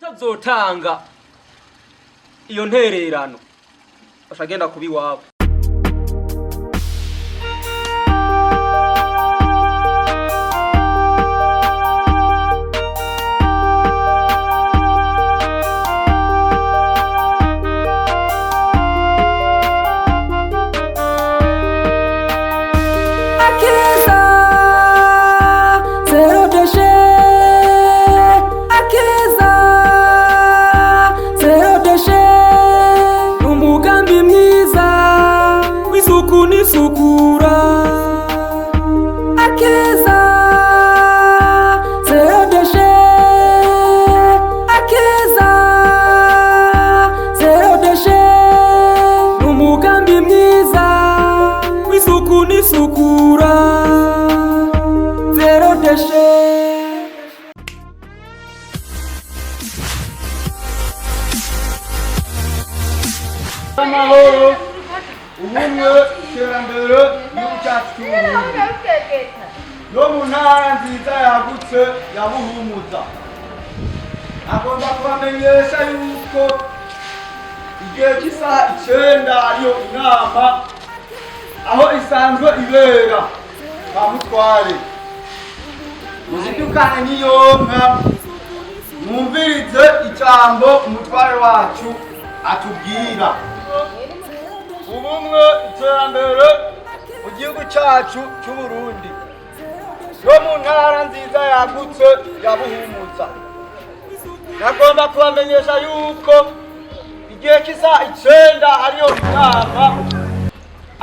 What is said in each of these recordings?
tazotanga iyo ntererano ashagenda kubi wabo. Sukura akeza zero deshe akeza zero deshe umugambi mwiza w'isuku n'isukura zero deshe. Amahoro ubumwe iterambere igihugu cyacu cy'uburundi no mu ntara nziza yagutse ya Buhumuza. Agomba kubamenyesha yuko igihe cy'isaha 9 ariyo inama aho isanzwe ibera kwa Mutware. Muzidukane n'iyonka mwumvirize ijambo umutware wacu atubwira. Ubumwe iterambere mu gihugu cyacu cy'uburundi no mu ntara nziza yagutse ya Buhumuza. Nagomba kubamenyesha yuko igihe cy'isaha 9 ariyo inama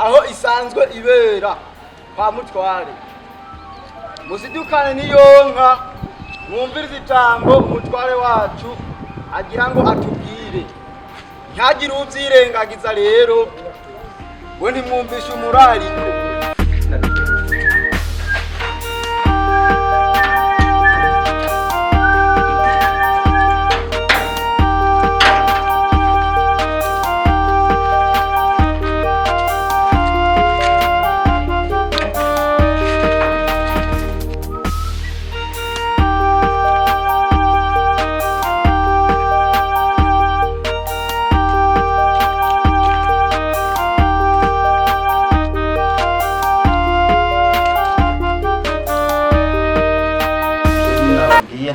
aho isanzwe ibera kwa Mutware. Muzidukane n'iyonka mwumvirize ijambo umutware wacu agira ngo atubwire. Ntihagire uvyirengagiza rero we ntimwumvishe umurariko.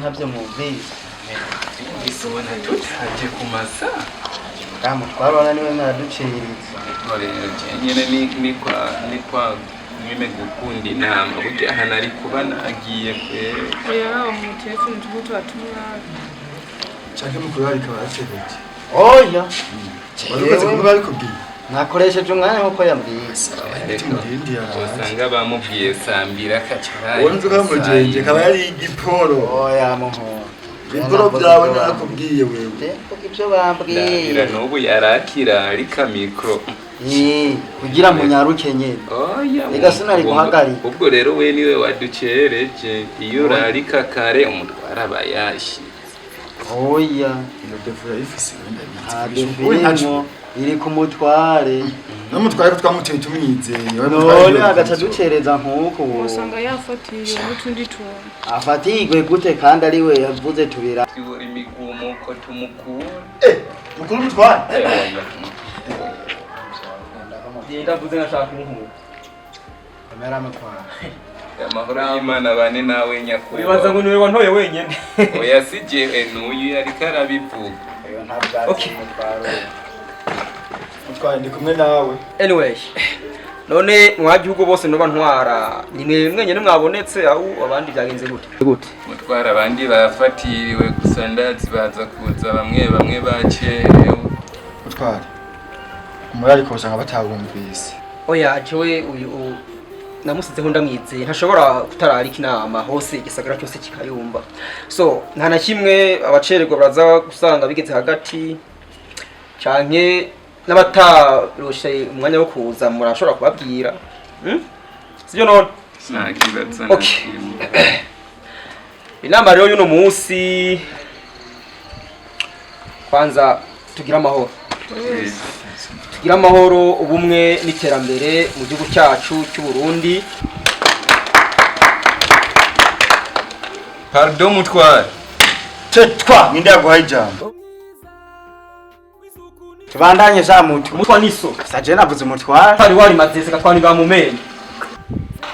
Ntabyo mumvise isubona tutaje kumasa Mutware niwe mwaraduciriza rero nyene ni kwa mwime gukunda inama burya hanari kuba nagiye kwere oya umutefu ntubuto atumwa Cyangwa mukuru ari kabacebeje. oya Barukaze kuba ari kubwiye. nakoresheje umwanya nkuko yambwiye. usanga bamubwiye sambira kacara Wonze kamujenje kaba yari igiporo. oya muho Ibiporo byawe nakubwiye wewe. kuko ibyo bambwiye ndabira n'ubu yarakira arika mikro kugira ngo nyaruke nyene oya ega sinari guhagarika. ubwo rero we niwe waducereje iyo urarika kare umutwara abayashi. oya Ino defura ifise hadefirimo iri ku Mutware no mutware ko twamuteye tumwizeye. none agaca ducereza nkuko usanga yafatiye n'utundi tuntu afatirwe gute kandi ari we yavuze tubira tubura imigumuko tumukura mukuru mutware. Ndavuze nashaka inkuru. kamera Mutware amahoro y'Imana bane nawe nyakubahwa. Wibaza ngo niwe wantoye wenyene. oya sije n'uyu yari karabivuga. ayo ntabwo Okay. Mutware ndi kumwe nawe. Anyway, none mwagihugu bose no bantwara nimwe mwenyene mwabonetse aho abandi byagenze gute Mutwara abandi bafatiriwe gusa ndazi baza kuza bamwe bacerewe. Mutware umurari ko usanga batawumvise. oya jewe uyu namusizeho ndamwizeye ntashobora kutararika inama hose igisagara cyose kikayumva. So nta na kimwe abacererwa baraza gusanga bigeze hagati canke n'abataroshe umwanya wo kuza murashobora kubabwira. Sibyo none? Nakibaza Okay. Inama rero y'uno munsi kwanza tugira amahoro. Tugira amahoro, ubumwe n'iterambere mu gihugu cyacu cy'u Burundi. Pardon Mutware. Cetwa ninde yaguhaye ijambo? Tubandanye za mutu. Umutwa niso. Saje navuze umutwara. Hari wari mazese gatwani ba mumenye.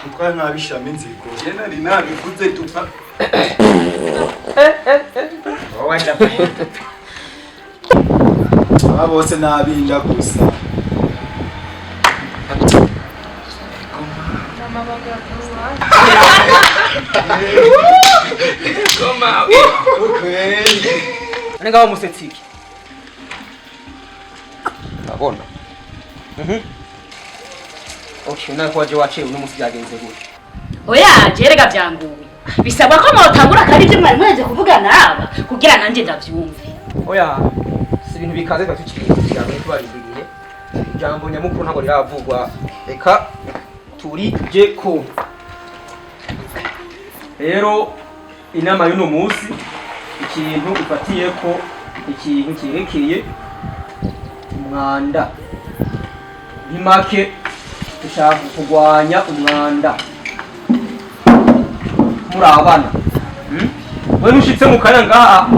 Mutware nkabishiramo inziko. Jena rinabivuze tupa. Wacha. Aba bose nabinda gusa. Koma. Okay. Anenga wa musetsiki. Abona. Okay, na kwaje wache uno musi byagenze gute? Oya, jerega byanguye. Bisabwa ko mwotangura kari byo mwari mwaje kuvugana aba kugira nanje ndavyumve. Oya, si ibintu bikaze twacikira twarindiriye. Jambo nyamukuru ntabwo riravugwa. Reka turije ko. Rero inama y'uno munsi ikintu ifatiye ko ikintu kirekeye umwanda. Nimake dushaka kugwanya umwanda. Muri abana. Wewe nushitse mu kanya ngaha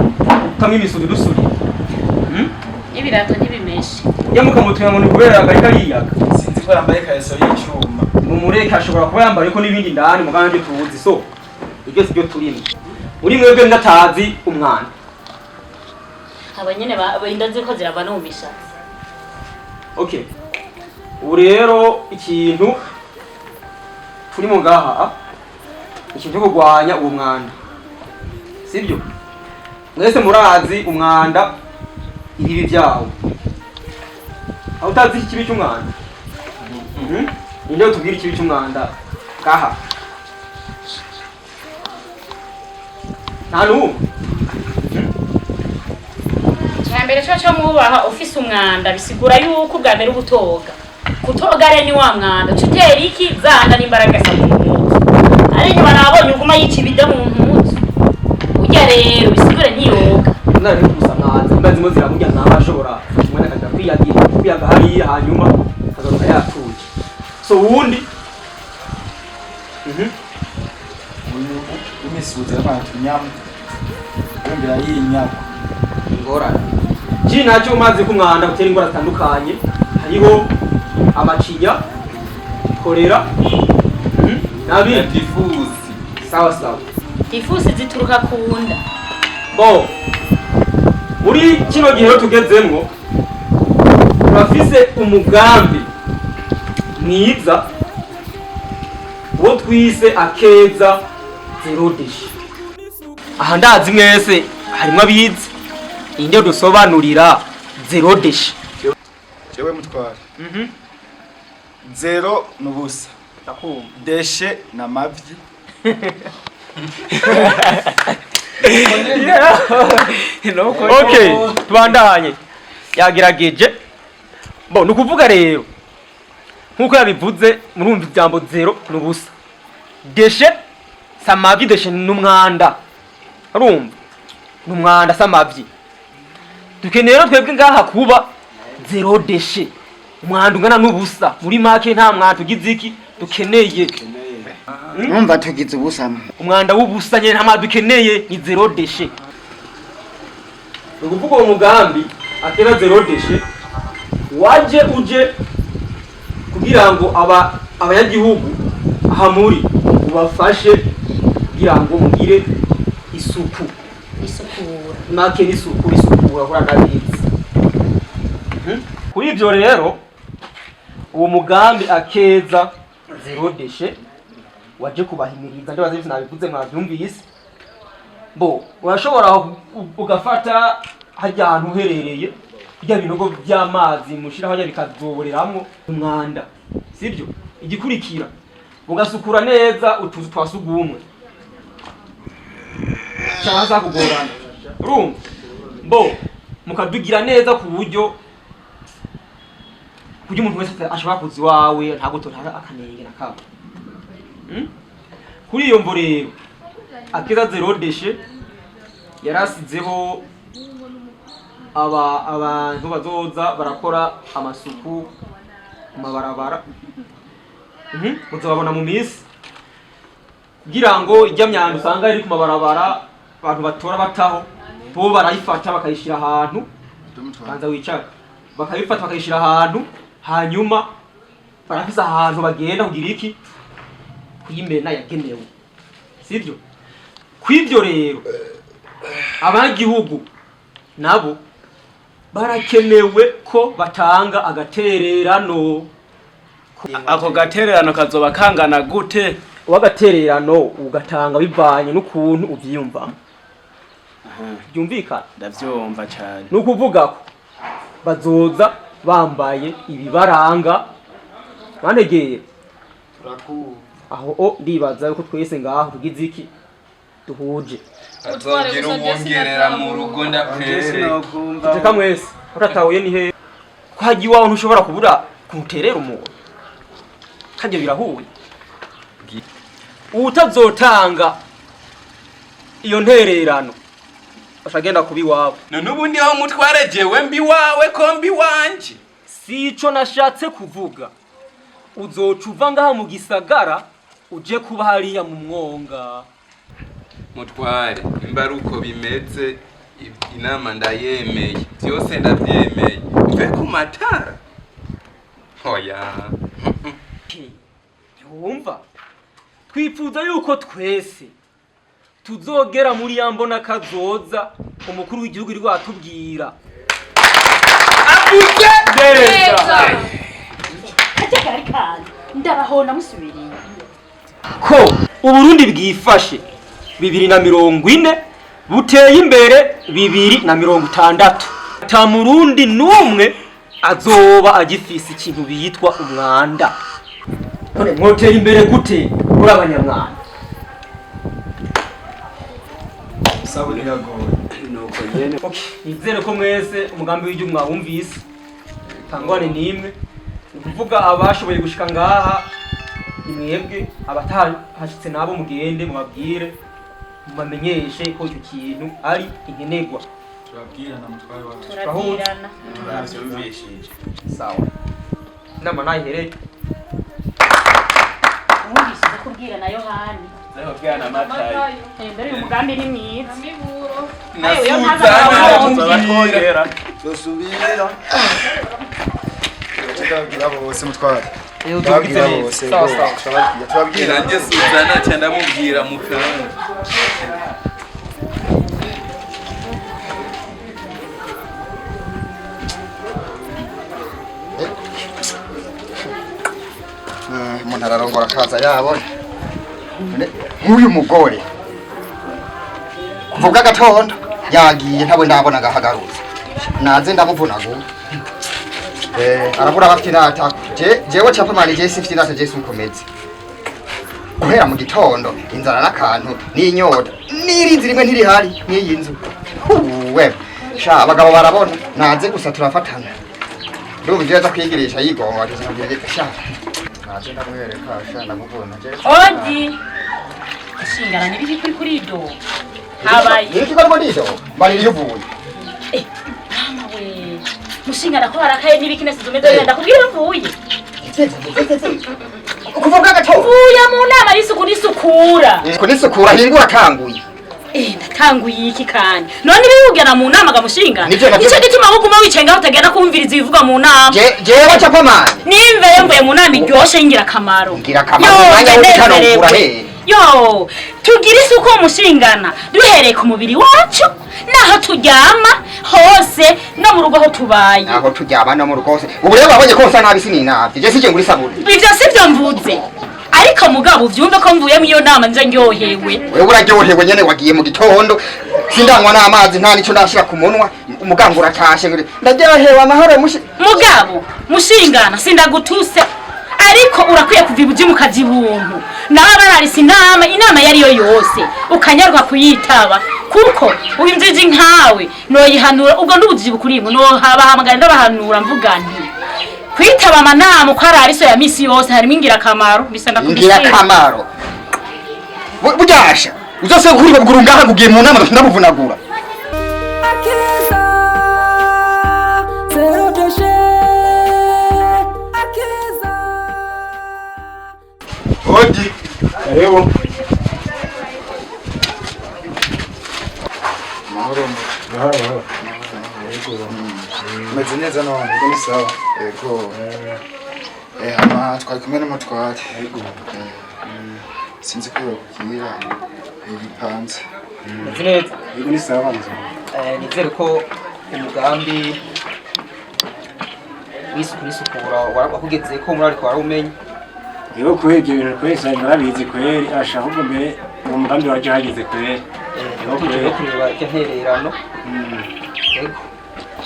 ukamwe imisuri dusuri. Ibirato ntibimeshe. Yamuka mutuye ngo ni kubera agarika yiyaga. Sinzi ko yambaye kayeso y'icuma. Mumureka ashobora kuba yambaye ko nibindi ndani muganje tubuzi so. Ibyo sibyo turimo. Uri mwebwe ndatazi umwana. Abanyene indazi ko zirava no mu mishatsi. Okay. Ubu rero ikintu turimo ngaha ikintu cyo kugwanya uwo mwanda. Sibyo? Mwese murazi umwanda ibibi byawo. Aho utazi ikibi cy'umwanda. Ninde utubwira ikibi cy'umwanda? Kaha. Nanu. Cyambere cyo mubaha office umwanda bisigura yuko bwa mbere ubutoga. Kutoga reni wa mwanda tutera iki zanda n'imbaraga samuntu. Ari nyuma nabonye uguma yicibida mu mpuzu. Ujya rero bisigura ntiyoga. Nari gusa mwanze mbazi mo ziramujya nk'abashobora umwana kaza kwiyaga hariya hanyuma akazaruka yatuje. So wundi Uyu umisuze abantu nyamu. Kumbira yinyako. ingorane. Iki nacyo umaze kumwanda gutera ingorane zitandukanye. Hariho amacinya, kolera, nabi Tifusi. sawa sawa. Tifusi zituruka kunda. Bo muri kino gihe tugezemwo turafise umugambi mwiza wo twise akeza zero dish. Aha ndazi mwese harimo abizi inde dusobanurira zero dish. Jewe mutware. Zero nubusa. Ndakumva. Deshe na mavyi. Okay, tubandanye. Yagerageje. Bo nukuvuga rero. Nkuko yabivuze murumva ijambo zero nubusa. Deshe samavyi deshe numwanda. Urumva? Numwanda samavyi. Dukeneye rero twebwe ngaha kuba zero deshe. Umwanda ungana nubusa. Muri make nta mwanda ugize iki dukeneye. Numva tugize ubusamo. Umwanda w'ubusa nyene nta mwanda dukeneye ni zero deshe. Ukuvuga uwo mugambi atera zero deshe waje uje kugira ngo abanyagihugu aha muri ubafashe kugira ngo mugire isuku. Isukura. Make n'isuku isukura kuri akabizi. Kuri ibyo rero uwo mugambi akeza zero deshe waje kubahimiriza ndabaza ibyo nabivuze mwabyumvise. Bo urashobora ugafata hajya ahantu uherereye kujya binogo by'amazi mushira hajya bikazoboreramwo umwanda. Sibyo? Igikurikira ugasukura neza utuzu twasugumwe. Chaza kugorana. Urumva? Bo mukadugira neza ku buryo umuntu wese ashobora kuzi wawe ntago tora akanenge nakabo. Kuri iyo mvo rero akeza zero deshe yarasizeho abantu bazoza barakora amasuku mu mabarabara. Muzababona mu minsi kugira ngo ijya myanda usanga iri ku mabarabara abantu batora bataho bo barayifata bakayishira ahantu banza wicara bakayifata bakayishira ahantu hanyuma barafise ahantu bagenda kugira iki kuyimena yagenewe sivyo kw'ivyo rero abanyagihugu nabo barakenewe ko batanga agatererano. Ako gatererano kazoba kangana gute? Wagatererano ugatanga bivanye n'ukuntu uvyiyumva. Byumvikana? Ndavyumva cyane. Nukuvuga ko bazoza bambaye ibibaranga banegeye. Aho ndibaza yuko twese ngaho tugize iki duhuje. Azogira umwongerera mu rugo ndakwere. Teka mwese uratahuye ni he kwaji wawe ntushobora kubura kumuterera umuntu kandi birahuye. Utazotanga iyo ntererano ashagenda kubi wawe. None ubundi aho mutware jewe mbi wawe ko mbi wanje. Sico nashatse kuvuga. Uzocuva ngaha mu gisagara uje kuba hariya mu mwonga. Mutware imbaruko bimeze inama ndayemeye byose ndabyemeye mve ku matara hoya Wumva twifuza yuko twese tuzogera muri yambona kazoza umukuru w'igihugu iri watubwira avuze neza Katekarikana ndabahona musubiriye ko Uburundi bwifashe 2040 buteye imbere 2060 ata murundi numwe azoba agifise ikintu biyitwa umwanda. None mwoteye imbere gute muri abanyamwanda? Sabuni yagoye. Nuko nyene. Nizere ko mwese umugambi w'ijyu mwawumvise. Tangwane nimwe. Ukuvuga abashoboye gushika ngaha imwebwe abatahashitse nabo mugende mubabwire mumamenyeshe ko icyo kintu ari inkenegwa. Turabwirana mutware wacu. turabwirana Turavyumvishije. Sawa. Nama nayihereye. umvise kubwirana Yohani Zababwirana Matayo. mbere umugambi ni mwiza Miburo. Twongera. Dosubira. Turabwira bose mutware. Eyo tugize neza. Sawa sawa. Turabwira. nanjye Suzana cyane ndamubwira mukanya Umuntu ararongora akaza yabona nk'uyu mugore kuvuga gatondo yagiye ntabwo ndabona gahagarutse naze ndamuvunagura arabura bafinata jewe capamani je sifinata je sukomeze guhera mu gitondo inzara n'akantu n'inyota n'irinzi rimwe ntirihari n'iyi nzu we sha abagabo barabona naze gusa turafatana ndumva ivyo yaza kwigirisha yigonga ati sha naje ndamwereka sha ndamuvuna je Odi Shingana nibiki kuri do habaye iki ko ndido bari yuvuye mama we mushingana ko harakaye nibiki nasize umeze wenda kubwira mvuye kuvuga gato uya mu nama y'isuku n'isukura ko nisukura hingura kanguye ndatanguye iki kandi none ibiyugana mu nama gamushingana Nivyo navyo. icyo gituma baguma wicenga utagenda kumviriza ibivuga mu nama jewe capamani nimve mvuye mu nama iryoshe ingirakamaro ingirakamaro umwanya wo gutanukura he yo tugira isuku umushingana duhereye ku mubiri wacu naho turyama hose no mu rugo aho tubaye aho turyama no mu rugo hose ubu rero babonye ko nsa nabi sininavye je sije nguri sabuni ivyo sivyo mvuze ariko mugabo uvyumve ko mvuye mu iyo nama nje ndyohewe wewe uraryohewe nyene wagiye mu gitondo sindanywa n'amazi nta nico ndashira ku munwa umugango uratashe ndaryohewe amahoro mugabo mushingana sindagutuse ariko urakwiye kuva ibuji mu kazi buntu nawe bararisa inama yariyo yose ukanyarwa kuyitaba kuko uyu njiji nkawe noyihanura ubwo ndubujiji bukurimo no habahamagara ndabahanura mvuga nti kwitaba amanama uko arariso ya misi yose harimo ingirakamaro bisanga kubishira ingirakamaro buryasha uzose kuri baguru ngaha gugiye mu nama ndamuvunagura Akiza zero deshe Akiza Odi. Karibu. Mahoro. Meze neza none ubwo ni sawa. Yego. Ama twari kumwe n'umutware. Yego. Sinzi ko bakubwira ibipanze. Meze neza. Yego ni sawa nzo. Nizere ko umugambi wisukura wakugeze ko muri ariko warumenya. Iyo kwege ibintu kwese narabizi kweri asha ahubwo mbere mu mugambi waje hageze kweri. Iyo kwege kureba intererano. Yego.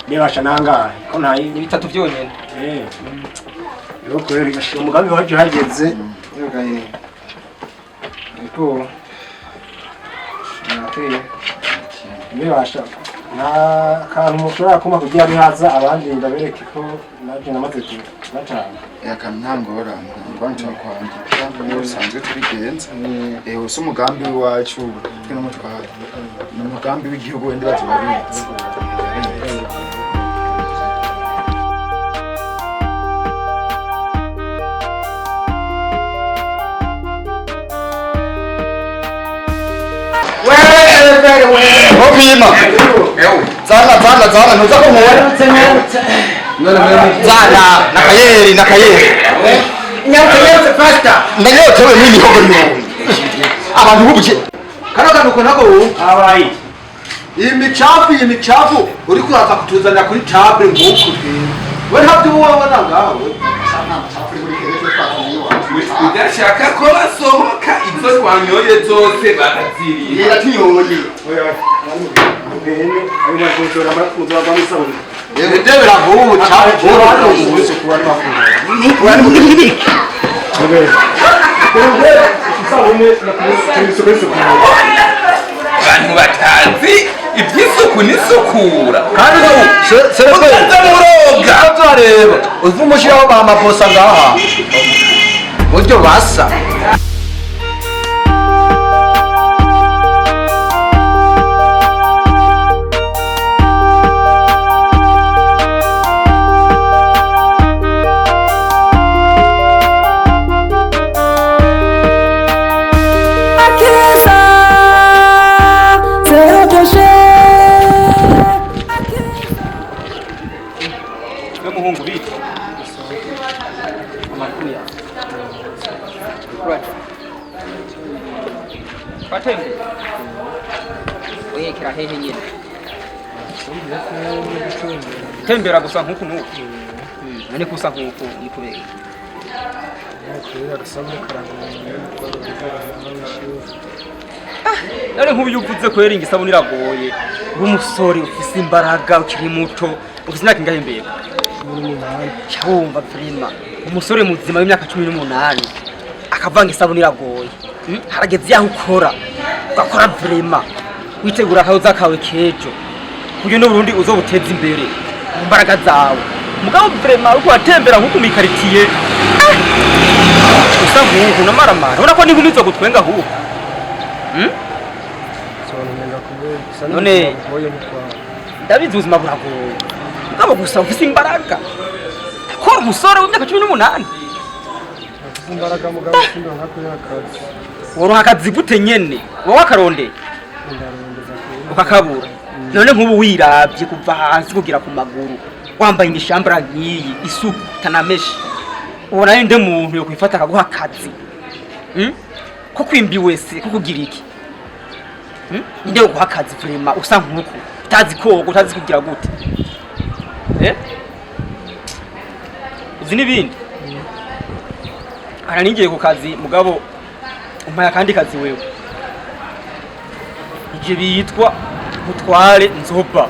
Nibasha nangahe ko ntayi ni bitatu byonyene. Iyo kweri asha umugambi waje hageze. Yogaye. Iko. Nateye. Nibasha na kantu mushobora kuma kugira bihaza abandi ndabereke ko naje namaze kubatanga. Yakantangora ngwanca kwandika niyo usanzwe tubigenza. Uso umugambi wacu twe n'umutware. Ni umugambi w'igihugu wende bazibabizi. Opima. Zana nuza ko mubona. Zana nakayeri. Nyauke faster. Ndanyotewe mimi koko ni. Abantu bubuke. Karaga nako Abayi. imicafu uri kuraza kutuzanira kuri table nguko. We ntabyo wabona ngawe. Udashaka ko basohoka izo twanyoye zose bakaziriye. Yera tinyoye. Ndebera vuba cafu bose kuba twafuza. Wari mu kibiki. Abantu batazi iby'isuku n'isukura. Kandi Ukaza muroga. uzareba uvumushyiraho bamaposa ngaha. Buryo basa. Muhungu bita. Amakuru ya. Patembe. Oye kira hehe nyine. Tembera gusa nkuko nuko. Nani kusa nkuko ikubega. Nari nk'ubuyuvuze kwera ingisabuni iragoye. Umusore ufise imbaraga ukiri muto. Ufise imyaka ingahe mbere? Cyawumva prima. Umusore muzima w'imyaka 18 akavanga isabuni iragoye. Harageze yaho ukora. Ugakora prima. Witegura kahoza kawe kejo. Kugira no Burundi uzobuteza imbere. Imbaraga zawe. Mugabo prima uko atembera nkuko mikaritiye. Usa nkuko namaramara. Urabona ko niba umizo gutwenga huko. None David ubuzima buragoye. Mugabo gusa ufise imbaraga. Kora umusore w'imyaka 18. Imbaraga mugabo sindo nkakora akazi. Woronka akazi gute nyene? Wowe akaronde. Ukakabura. None nk'ubu wiravye kuva hasi kugira ku maguru. Wambaye imishambara ngiyi isuku tanameshi. Ubona nde muntu yo kwifata akaguha akazi. Ko kwimbi wese kukugira iki? Inde uguha akazi vrema usa nkuko. Utazi koga utazi kugira gute. Uzi n'ibindi? Ara ningiye ku kazi mugabo umpaya kandi kazi wewe. Ije bitwa Mutware Nzoba.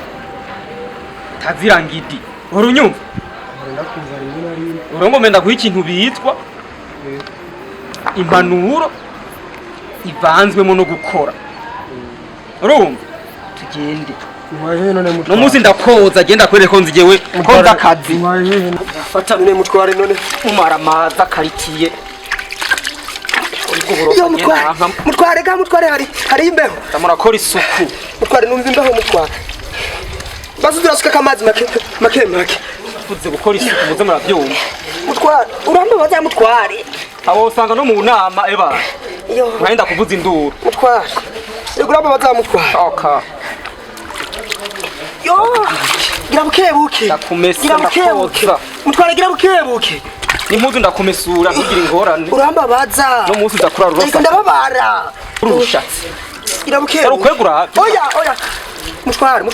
Tazirangidi. Urunyumva? Urongo menda guha ikintu bitwa impanuro ivanzwemo no gukora. Urumva? Tugende. No muzi ndakoza genda kwereka ko nzigewe koza akazi. Fata none mutware none Umara amaza karitiye. Yo mutware hari imbeho. Tamurakora isuku. Mutware numva imbeho mutware. Bazu durasuka kamazi make. Fuze gukora isuku muze murabyumva. Mutware uramba baza mutware. Abo usanga no mu nama eba. Yo Urenda kuvuza induru. mutware. Uramba baza mutware. Okay. Yo gira bukebuke ndakumesa gira bukebuke ndakoza mutware gira bukebuke n'impuzu ndakumesura ntugire ingorane urambabaza no munsi ndakurara urosa ariko ndababara urushatse gira bukebuke ukwegura oya mutware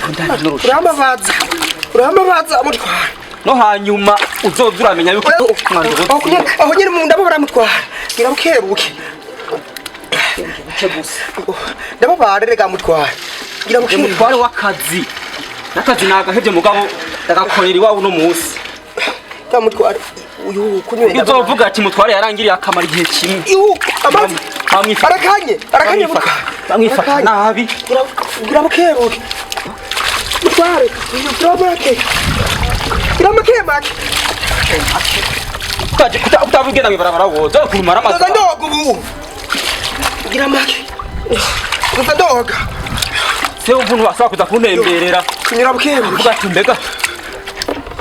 urambabaza mutware no hanyuma uzoza uramenya yuko aho nyine mu ndababara mutware gira bukebuke buke gusa ndababara rega mutware gira bukebuke mutware w'akazi n'akazi nagahevye mugabo ndagakorera iwawe uno munsi ka mutware uyu kunywera uzovuga ati mutware yarangiriye akamara igihe kimwe amazi arakanye bamwifata nabi gira bukebuke mutware gira make kutavugenda mwibarabara woza kurumara amazi ndoga ubu gira make ndoga se umuntu wasaba kuza kuntemberera kunyura bukebuke uvuga ati mbega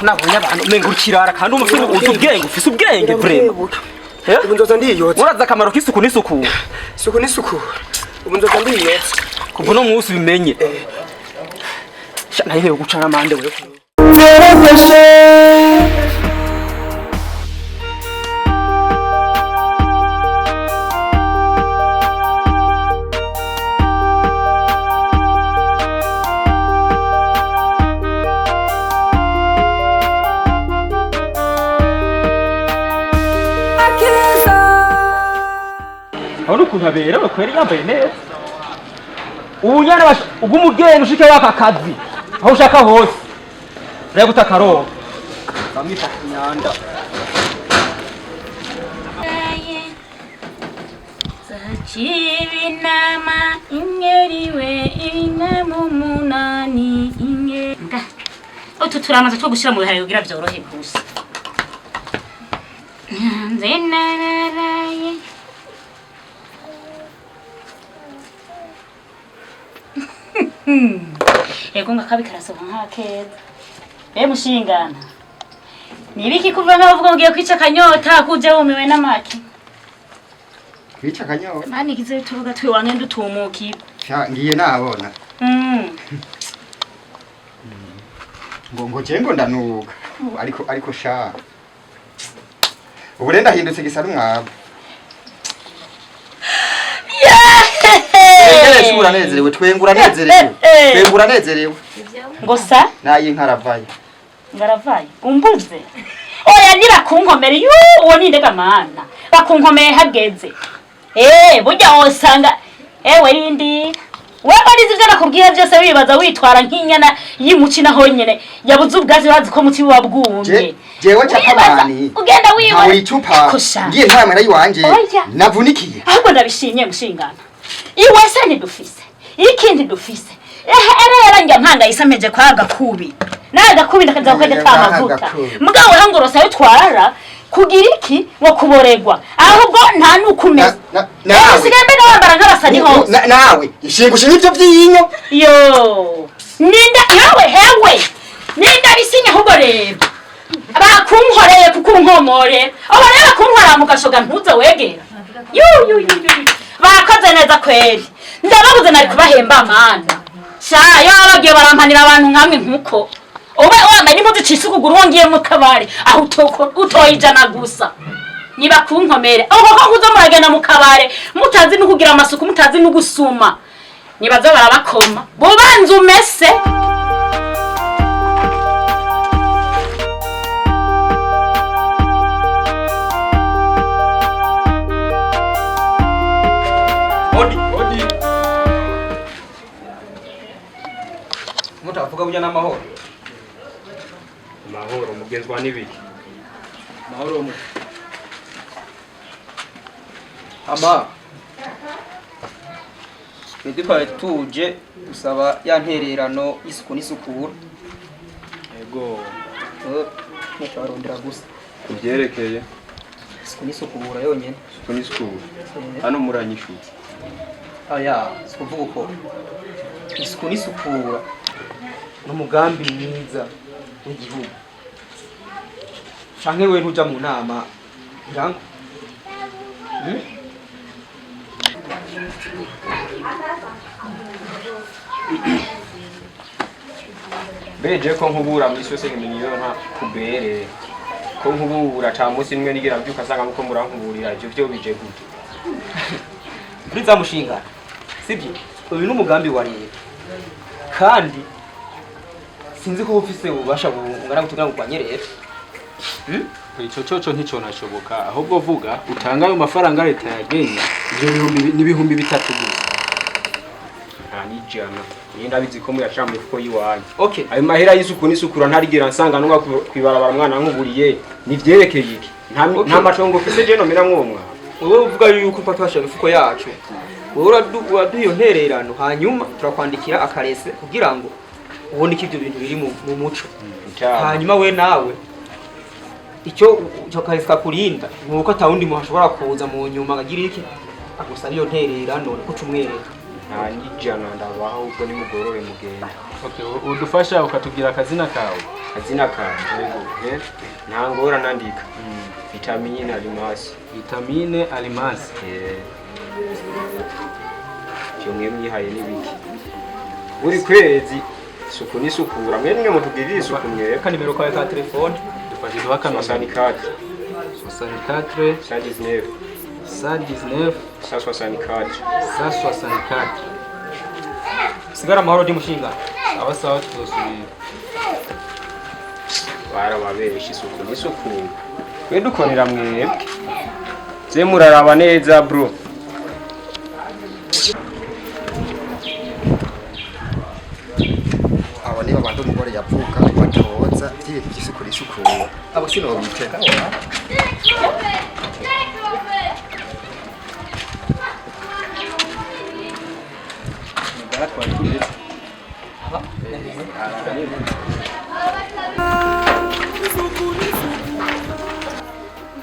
nabonye abantu umenga urikirara kandi umusore uzi ubwenge ufise ubwenge vrema ubu nzoza ndiyotse urazi akamaro k'isuku n'isukura isuku n'isukura ubu nzoza ndiyotse kuva uno munsi ubimenye nayewe gucana amande wewe aho nukuntu abera bakwera yambaye neza ubu nyane ubwo umugeni ushike waka kazi aho ushaka hose reba utakaroba bamwifata inyanda Zachibinama ingeriwe inemu munani inge utu turamaze two gushira mu bihaye kugira byorohe gusa nzenaraye ego ngakabi karasohoka nk'akeza mushingana nibiki kuva ngavuga ugiye kwica kanyota kuje wumiwe n'amaki kwica kanyota mani kize turuga twe wangenda utumuki ngiye nabona ngo cengo ndanuka ariko sha uburenda hindutse gisara umwabo Shura nezerewe twengura nezerewe ngo sa nayi nkaravaye umbuze oya nira kunkomere uwo nindega mana bakunkomeye hageze burya wosanga ewe rindi wewe arizi byo nakubwiye byose bibaza witwara nk'inyana yimuci naho nyene yabuze ubwazi bazi ko muti wabwumye jewe capamani ugenda wiba icupa ngiye ntamera yiwanje navunikiye ahubwo ndabishimye mushingana iwe se ntidufise ikindi dufise era njya mpanga yisameje kwa gakubi gakubi ndakaza kwaje kamavuta mugabo hangorosa yo twara kugira iki ngo kuboregwa ahubwo nta nukumeza sigambe n'abambara nk'abasani hose nawe ishingushe n'ibyo byinyo yo ninda hewe ninda bisinya ahubwo rero bakunkoreye kukunkomore abo rero bakunkorera mu gashoga ntuza wegera bakoze neza kweri ndababuze nari kubahemba amana shayo abagiye barampanira abantu nkamwe nkuko ube wambaye n'impuzu icise ukuguru wongiye mu kabari aho utoye ijana gusa niba kunkomere aho kuza muragenda mu kabare mutazi no kugira amasuku mutazi no gusuma nibaza barabakoma bubanze umese mutavuga burya n'amahoro amahoro mugenzwa n'ibiki amahoro mu ama twari tuje gusaba ya ntererano y'isuku n'isukura yego ntucarondera gusa kubyerekeye isuku n'isukura yonyene isuku n'isukura hano muranyishuza aya sikuvuga uko isuku n'isukura n'umugambi mwiza w'igihugu canke we ntuja mu nama irango Beje ko nkubura muri sose ngiminyo nta kubere. Ko nkubura ta munsi nimwe nigira mbyuka sanga muko murankuburira ivyo byo bije gute. Kuri za mushinga. Sibyo? Uyu n'umugambi wa leta. Kandi sinzi ko ufise ubasha bungana gutugira ngo kwanyerera. Ico coco ntico nashoboka ahubwo vuga utanga ayo mafaranga leta yagenye ivyo n'ibihumbi 3 gusa. Nijana yenda bizi ko muyashira mu fuko yiwanyu. Okay, ayo mahera y'isuku n'isukura ntarigira nsanga nunga kwibarabara mwana nkuburiye nivyerekeye iki nta matongo fise je no mera mwomwa. Wewe uvuga yuko twasha mifuko yacu. Wewe uraduyo ntererano hanyuma turakwandikira akarese kugira ngo ubone ibyo bintu biri mu muco. Hanyuma we nawe icyo karese kurinda nuko atawundi mu hashobora kuza mu nyuma agira iki agusa niyo ntererano ko cumwereka. Nta nijana ndabaho ubwo ni mugorore mugenda. Okay, udufasha ukatubwira akazina kawe. Kazina kawe. Yego. Nta ngora nandika. Vitamine alimasi. Vitamine alimasi. Cyumwe mwihaye nibiki. Uri kwezi suku nisukura. Mwe mutubwirira isuku mwe. Ka nimero kawe ka telefone. Dufashe duhaka 64. 64 119. 119 164 164. Sigara mahoro di mushinga. Sawa twosubira. Bara waberesha isuku n'isuku. Twe dukorera mwebwe. Ze muraraba neza bro. Abo niba abantu umugore yavuka batoza by'ibintu by'isuku n'isuku. Abo sino biteka.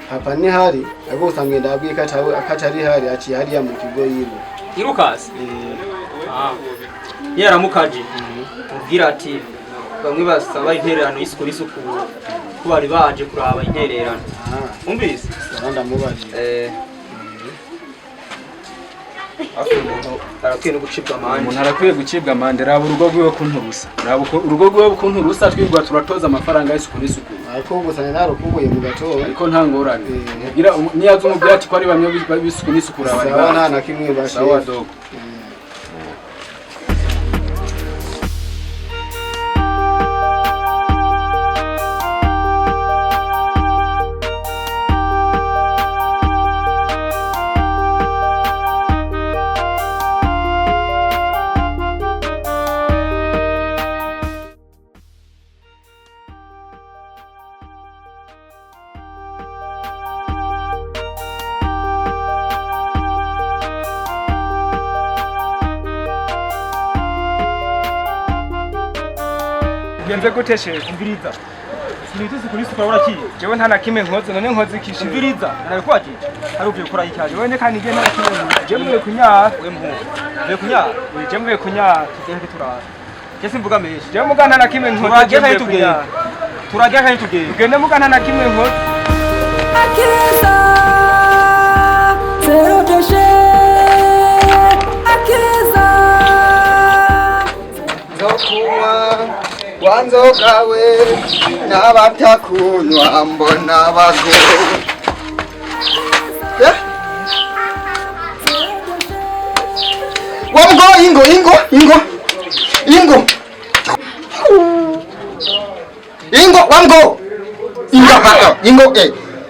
Hapa ni hari abo usanzwe ndabwiye akatari hari aciye hariya mu kigo yibo Irukasi yaramukaje ubwira ati bamwe basaba intererano y'isuku n'isuku ko bari baje kuraba intererano umvise ndamubaje arakwiye gucibwa amande. Umuntu arakwiye gucibwa amande raba urugo rwiwe kunturusa. Raba urugo rwiwe kunturusa twigwa turatoza amafaranga y'isuku n'isuku. Ariko gusana narukubuye mu gatora. Ariko nta ngorane. Gira niyazo umubwira ati ko ari bamwe b'isuku n'isuku raba. Sawa nta kimwe bashe. Sawa dogo. Genze guteshe umviriza. Sinite sikuri sukura ki. Jewe nta nakime nkoze none nkoze kishi. Umviriza. Narakwagije. Ari uvuye gukora icyaje. Wewe kandi ngiye narakime. Jemwe kunya, we mpu. Ve kunya. We jemwe kunya tugende turara. Kese mvuga meshi. Jewe mugana nakime nkoze. Turajya kandi tugende. Turajya kandi tugende. Tugende mugana nakime nkoze. Akiza zero deshe. Akiza Zokuwa wanzokawe n'abatakunywa mbona bago wamgo ingo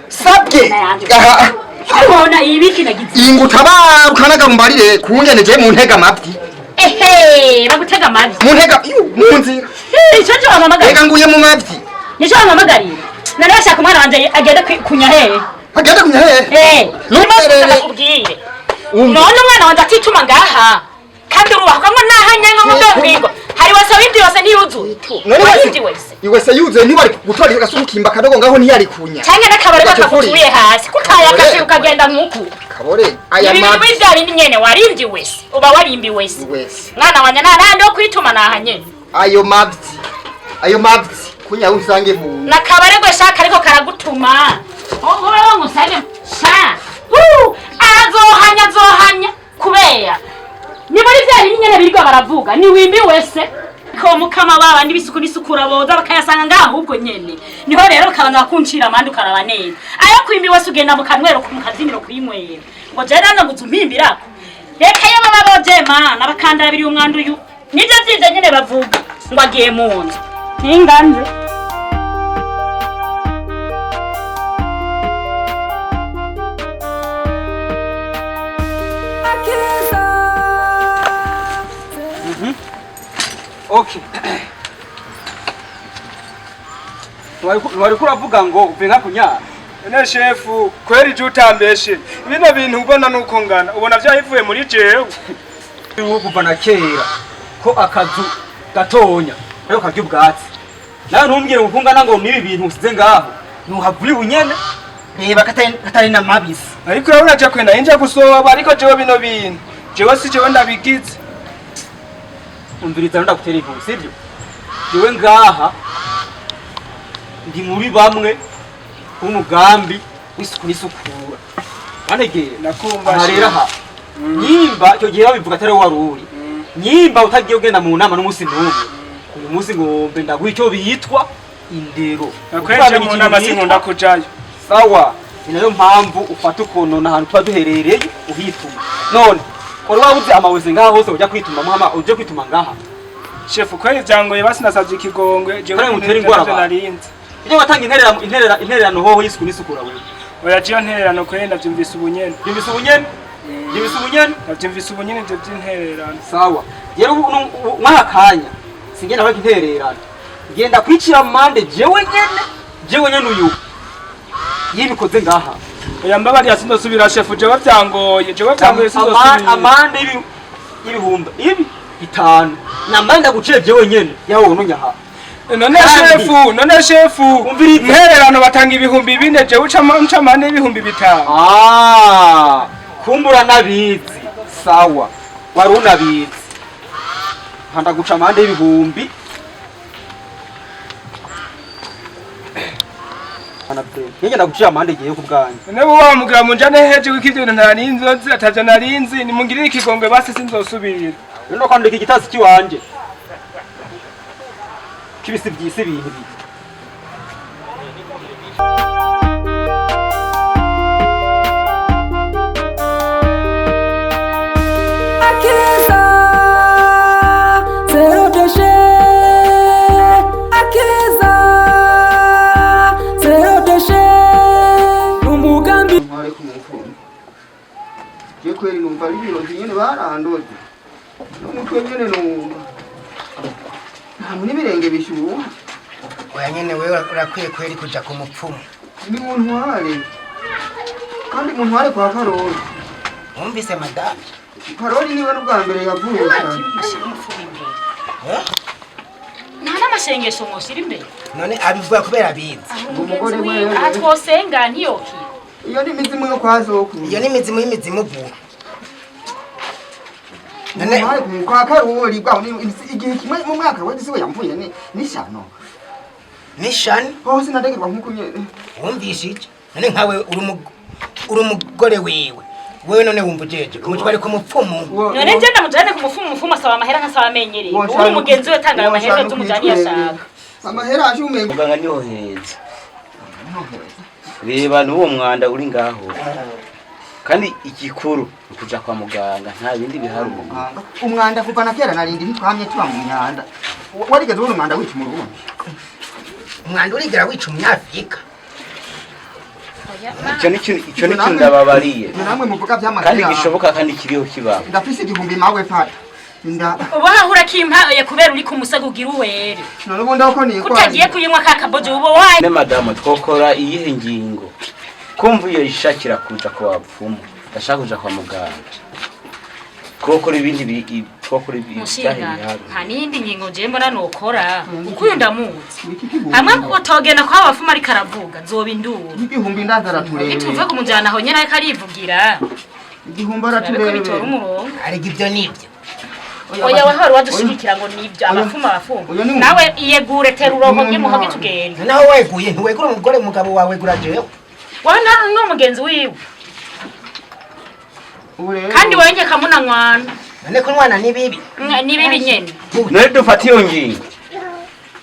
sabye Abona ibiki nagize. ingo tabarukanaga mumbarire kungeneje mu ntega mapfi bagutega amazi. Mu ntega mu nzira. Icyo cyo amamagara. Reka nguye mu mapfi. Nicyo amamagarira. Nari bashaka umwana wanje agenda kunya hehe. Agenda kunya hehe? Numerere kubwire. None umwana wanje atituma ngaha. Kandi urubaho ngo nahanya ngo mbingo. Hari wasa windi wasa niyuzu. None wese. Iwese yuze ni bari gutora gasukimba kadogo ngaho ni yari kunya. Cyane nakabare bakakutuye hasi. Kutaya kashi ukagenda nkuku. Kabore aya mapfi. Ibi byari nyene warindi wese. Uba warimbi wese. Mwana wanya nando kwituma nahanye. Ayo mapfi kunya usange mu. Nakabare gwe shaka ariko karagutuma. Wowe ngusage sha. Azohanya kubera. Ni muri byari nyene biriko baravuga. Ni wimbi wese. ko mukama baba ndibisuku nisukura boza bakayasanga ngaho ubwo nyene niho rero kabanza kuncira amandi ukaraba neza ayo kwimbi wese ugenda mu kanwero ku mukazimiro kwinywera ngo je nana nguzumimbirako reka yo baba bojema nabakandara biri umwandu uyu nivyo vyije nyene bavuga ngo agiye mu nzu ntinganje Okay. Wari kuravuga ngo uvenga kunyara. Ene shefu kweri jutambeshe. Bino bintu ubona nuko ngana. Ubona vyahivuye muri jewe. Ubu kuva na kera ko akazu gatonya ariko karya ubwatsi. Nawe ntumbwire ukungana ngo nibi bintu usize ngaho. Ntuhavuye unyene. Reba katari na mabisi. Ariko urabona je kwenda inja gusoba ariko jewe bino bintu. Jewe si jewe ndabigize. Umviriza ndakutera ivu sivyo? Jewe ngaha ndi muri bamwe umugambi w'isuku n'isukura. Banegeye nakumva rero aha. Nyimba cyo gihe babivuga atari waruri. Nyimba utagiye ugenda mu nama n'umunsi n'umwe. Uyu munsi ngombe ndaguha icyo bitwa indero. Nakweje mu nama sinkunda kujayo. Sawa. Inayo mpamvu ufata ukuntu nahantu twa duherereye uhituma. None Korwa uzi amaweze ngaha hose ujya kwituma muhama uje kwituma ngaha. Chef kweli byangoye basi nasavye ikigongwe je mutera ingwara narinze. Iyo watanga intererano hoho y'isuku n'isukura wewe. Oya je intererano kweli ndavyumvise ubunyene. Byumvise ubunyene? Byumvise ubunyene? Ndavyumvise ubunyene je by'intererano. Sawa. Yero mwakanya singenda baki intererano. Ngenda kwicira mande jewe nyene uyu. Yibikoze ngaha. Oya mbabari yasindosubira chef jewe byangoye sindosubira. Amande ibihumba ibi bitanu. Nambanda gucire jewe nyene yawo nonyaha. None shefu intererano batanga ibihumbi 4 jewe uca mande ibihumbi 5. Kumbura nabizi. Sawa. Wari unabizi. Handa guca mande ibihumbi Yenge ndagucira amande giye kubwanye. Nabo wamugira mu njane heje wikivyo ntarinzi ataje narinzi nimungirire ikigongwe basi sinzosubirira. Rero kandi iki gitasi kiwanje. Kibisi byisi ibintu bi. Akeza zero doshe akeza zero doshe umugambi mware kumufuni je kweri numva birozi nyene barandoze n'umutwe nyene numva ntabwo n'ibirenge bishuha oya nyene wewe urakwiye kweri kuja ku mupfumu ni muntu wale kandi muntu wale kwa Karoli wumvise madame Karoli niwe n'ubwa mbere yavuye nta n'amasengesho mushira imbere none abivuga kubera bizi umugore wewe atwosenga ntiyoki iyo ni imizimu yo kwazokuru iyo ni imizimu y'imizimu bwo none kwa Karoli bwa igihe kimwe mu mwaka wese we yamvuye ni shano nishani hose nadegerwa nkuko nyene wumvishe iki none nkawe uri umugore wewe none wumva ujeje kumutware ku mupfumu none je ndamujane ku mupfumu asaba amahera nkasaba amenyereye uri mugenzi we tanga ayo mahera z'umujani yashaka amahera ashumenye muganga niho heza reba n'uwo mwanda uri ngaho kandi igikuru ukuja kwa muganga nta bindi bihari umwanda kuva na kera narindi ntitwamye tuba mu myanda warigeze ubona umwanda wica mu Burundi umwanda urigera wica umunyafrika icyo ni kintu ndababariye namwe muvuga by'amatera kandi gishoboka kandi kiriho kiba ndafise igihumbi mawe fata ubaha urakimpa kubera uri ku musago ugira uwere none ubundi uko ni kutagiye kuyinywa kakaboje ubo wayi ne madame twokora iyihe ngingo kumva iyo ishakira kuja kwa bapfumu ndashaka kuja kwa muganga twokora ibindi twokora ibyahe nta nindi ngingo je mbona nokora uko uyu ndamuzi hamwe utogenda kwa bapfumu ari karavuga zoba induru igihumbi ndazara turebe tuve kumujana aho nyene ariko arivugira igihumbi araturebe ari givyo nivyo oya wahari wadushigikira ngo nibyo abapfumu nawe iyegure tera urongo bw'imuhoge tugende nawe weguye ntiwegura umugore mugabo wawe gura jewe wana no mugenzi wiwe kandi wenge kamuna mwana none ko mwana ni bibi ni bibi nyene none dufata iyo ngingo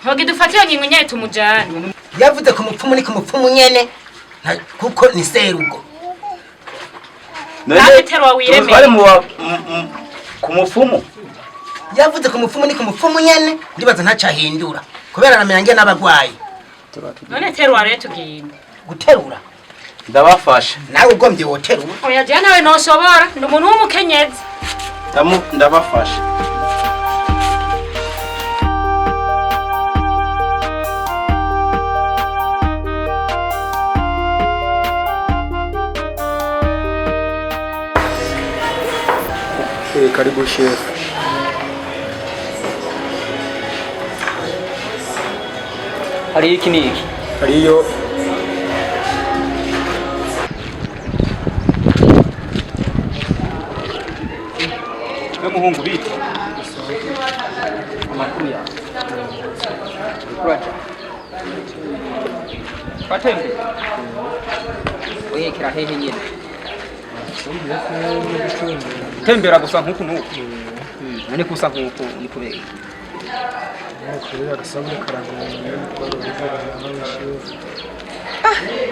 hogi dufata iyo ngingo nyene tumujane yavuze ku mupfumu ni ku mupfumu nyene kuko ni serugo none terwa wireme bari mu ku mupfumu yavuze ku mupfumu ni ku mupfumu nyene ndibaza ntacahindura kubera aramenya nge n'abagwayi none terwa rero tugenda guterura ndabafasha nawe ugombye woterura oya je nawe noshobora ndi umuntu w'umukenyezi ndabafasha Karibu chef. Hari iki niki? Hariyo muhungu bita amakuru ya kuraja patembe oye kira hehe nyene tembera gusa nkuko nuko none kusa nkuko ni kubera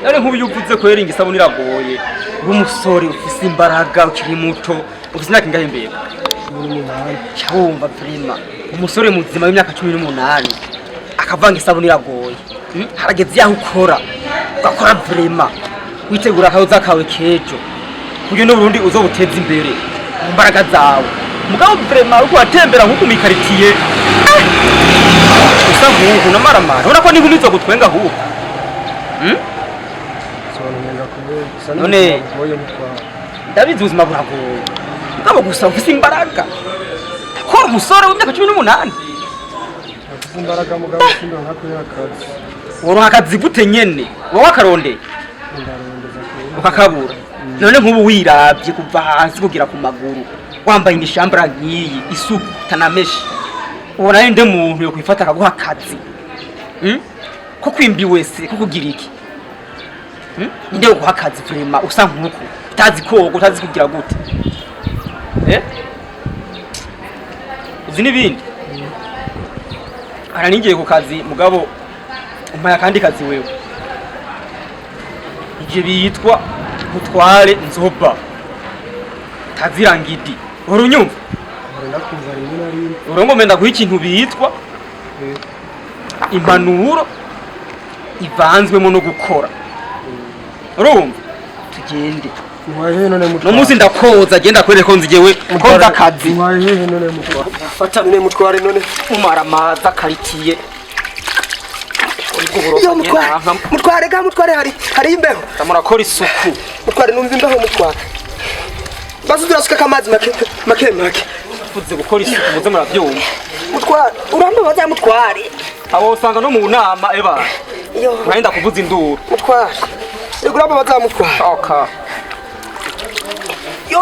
none nk'ubu uvuze ko yeringa isabuni iragoye umusore ufise imbaraga ukiri muto ufise imyaka ingahe mbere cyumva prima umusore muzima w'imyaka 18 akavanga isabuni iragoye harageze yaho ukora ugakora prima witegura akaza kawe kejo kugira no Burundi uzobuteza imbere mu mbaraga zawe mugabo prima uko atembera nkuko mikaritiye usa nkuko namaramara urako ni nkumizo gutwenga huko none ndabizi ubuzima buragoye mugabo gusa ufise imbaraga kora umusore w'imyaka 18 ufise imbaraga mugabo sindo nkakora akazi woro akazi gute nyene wowe akarondeye ukakabura none nk'ubu wiravye kuva hasi kugira ku maguru wambaye ingishambara nkiyi isuku tanameshi ubona inde muntu yo kwifata akaguha akazi ko kwimbi wese ko kugira iki inde yo guha akazi vrema usa nkuko utazi koga utazi kugira gute uzi n'ibindi araningiye ku kazi mugabo umpaye akandi kazi wewe ije bitwa gutware nzoba tazirangidi urunyumva urongome ndaguha ikintu bitwa impanuro ivanzwemo no gukora urumva tugende no muzi ndakoza agenda kwereka ko nzigewe ko ndakazi fata none mutware none umara maza karitiye yo mutware ga mutware hari imbeho tamurakora isuku mutware numva imbeho mutware basudura suka kamazi make fuze gukora isuku muze muravyumva mutware uramba baza mutware abo usanga no mu nama eba yo urenda kuvuza induru mutware uramba baza mutware okay yo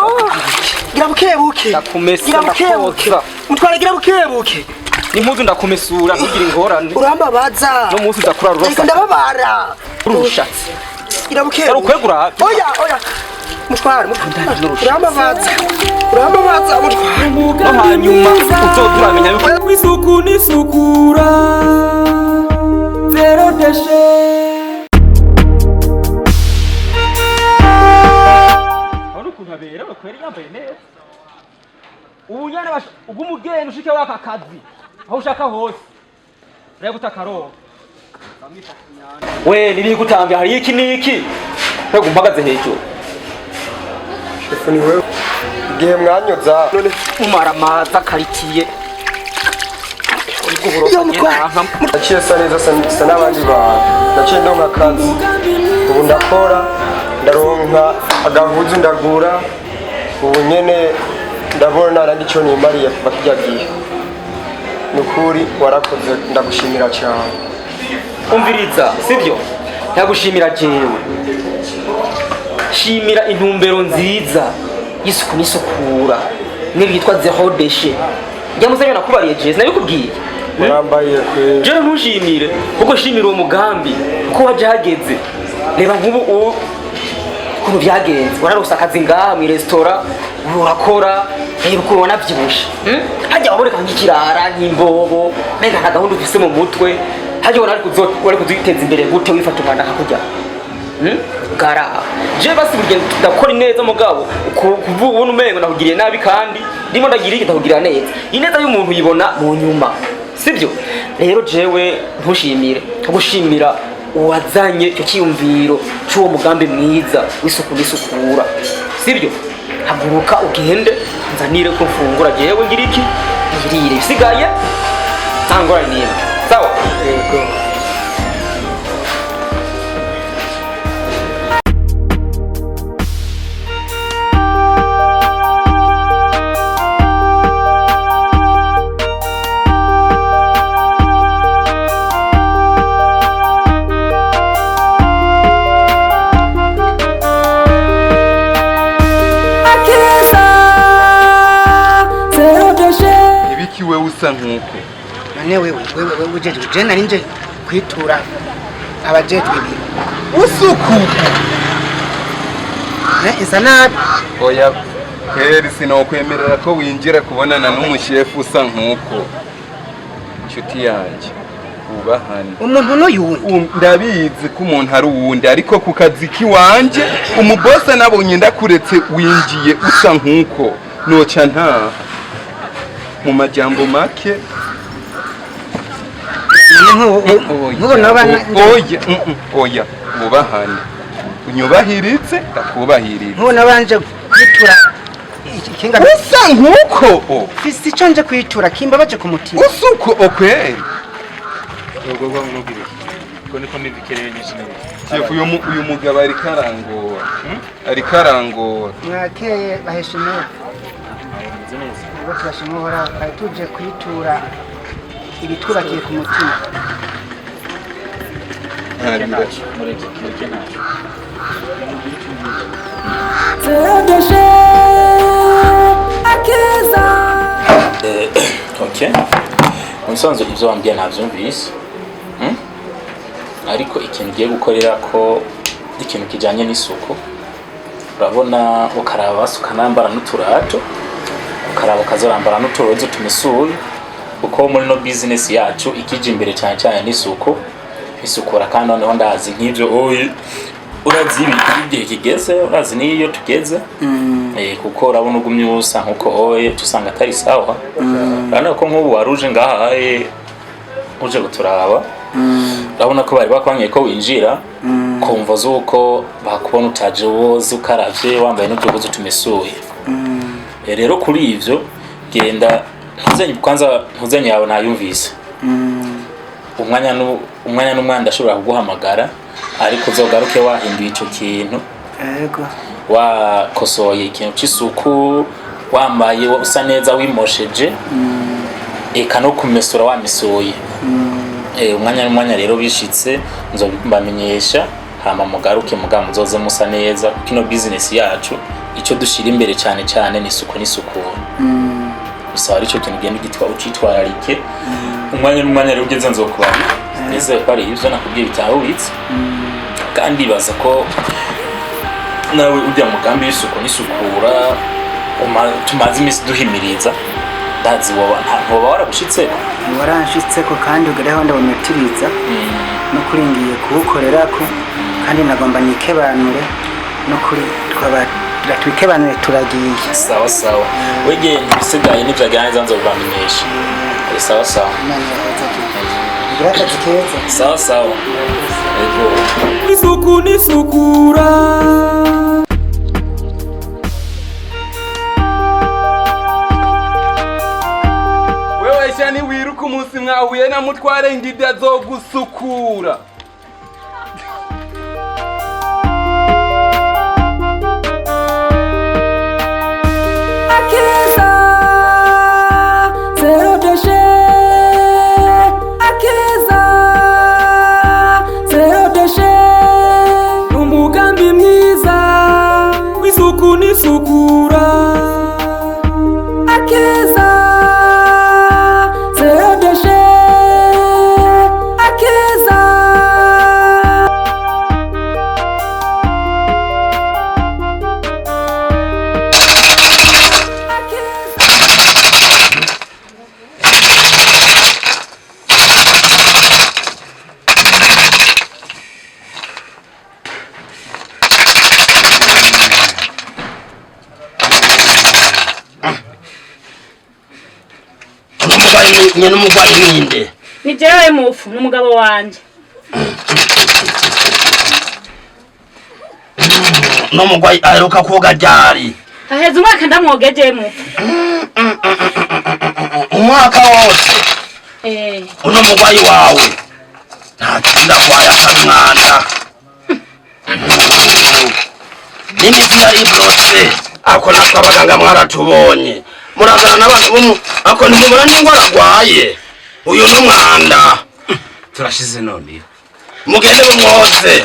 girabukebuke ndakumesa ndakoza mutware girabukebuke nimpuzu ndakumesura ntugira ingorane uramba baza no munsi ndakura rurosa ndababara urushatse girabukebuke ukwegura oya mutware uramba baza mutware no hanyuma uzoduramenya yuko isuku nisukura zero deshe kuntabera bakwere yambaye neza ubunyane ubw'umugeni ushike waka kazi aho ushaka hose rero gutakaro we niri gutambya hari iki niki rego mpagaze hejuru shefu ni wewe igihe mwanyoza none umara maza karitiye yo mutware naciye sa neza sa n'abandi bantu naciye ndonka akazi ubu ndakora ndaronka agahuzu ndagura ubu nyene ndabona narandi cyo nimariye kuva kijya gihe nukuri warakoze ndagushimira cyane umviriza sivyo ndagushimira jewe shimira intumbero nziza y'isuku n'isukura mwe bitwa zero déchet njya muzanye nakubariye jewe nabikubwiye yambaye jewe ntushimire kuko shimira uwo mugambi ko waje hageze reba nk'ubu ukuntu byagenze wararonse akazi ngaha mu restaurant urakora uko ubona byibushe hajya waboneka nk'ikirara nk'imbobo mega nta gahunda ufise mu mutwe hajya wari kuziteza imbere gute wifata umwanda akakujya gara je basi burya ndakora neza mugabo kubona umengo nakugiriye nabi kandi ndimo ndagiriye ndakugirira neza ineza y'umuntu yibona mu nyuma sibyo rero jewe ntushimire gushimira uwazanye cyo kiyumviro cy'uwo mugambi mwiza w'isuku n'isukura sibyo haguruka ugende nzanire ko mfungura jewe ngira iki ngirire bisigaye tangora niba sawa yego usa nkuko none wewe ujeje je nari nje kwitura abajetwe ibintu usukuka isa nabi oya kweri sinokwemerera ko winjira kubonana n'umushefu usa nkuko inshuti yanjye ubahane umuntu n'uyundi ndabizi ko umuntu ari uwundi ariko ku kazi kiwanje umubosa nabonye ndakuretse winjiye usa nkuko noca nta mu majambo make oya ubahane unyubahiritse ndakubahirira nkubona banje kwitura ikinga usa nkuko fisi ico nje kwitura kimba baje ku mutima usuko okweri ubwo mwubwire ko niko mbivikereye nyishine Chef uyu mugabo ari karangora mwakeye baheshimiye ubwo turashimura tuje kwitura ibitwubakiye ku mutima Okay. Umusanzu ibyo wambwiye navyumvise. Ariko ikintu giye gukorera ko ikintu kijanye n'isuku. Urabona ukaraba basukanambara n'uturato. Ukaraba kazorambara n'uturozo tumisuye. Uko muri no business yacu ikije imbere cyane cyane n'isuku. Isukura kandi noneho ndazi nk'ibyo urazi igihe kigeze urazi niyo tugeze kuko urabona ugumye usa nkuko tusanga atari sawa urabona ko nk'ubu waruje ngaha uje guturaba urabona ko bari bakwanye ko winjira kumva zuko bakubona utaje woze ukaravye wambaye n'utuguzo tumesuye rero kuri ivyo genda ntuzanye yawe nayumvise umwanya n'umwanda ashobora kuguhamagara ariko uzogaruke wahinduye ico kintu yego wakosoye ikintu cy'isuku wambaye usa neza wimosheje eka no kumesura wamisuye umwanya n'umwanya rero bishitse nzobamenyesha hama mugaruke muzoze musa neza kino business yacu ico dushira imbere cyane cyane ni isuku n'isukura bisaba arico kintu genda gitwa ucitwararike umwanya n'umwanya rero ugeze nzokubari neze pari ivyo nakubwiye bitahubitse kandi baza ko nawe ujya mugambi w'isuku n'isukura tumaze imisi duhimiriza ndazi ntoba waragushitseko waranshitseko kandi ugereho ndabonutiriza no kuringiye kuwukorerako kandi nagomba nikebanure no kuri twikebanure turagiye sawa sawa wege ntibisigaye n'ivyagiraniza nzobamenyesha sawa sawa akazi keza sawa sawa isuku n'isukura wewe shani wiruka umunsi mwahuye na mutware ngida zo gusukura n'isukura akeza zero deshe akeza nyene umugwayi ninde ni jewe mufu n'umugabo wanje n'umugwayi aheruka koga ryari haheze umwaka ndamwogeje mufu umwaka wose uno mugwayi wawe ntakinda kwaya atari umwanda n'imiti yari iborotse ako natwe abaganga mwaratubonye murazana n'abantu bomu ako ntimubona n'ingwara arwaye uyu n'umwanda turashize none mugende mumwoze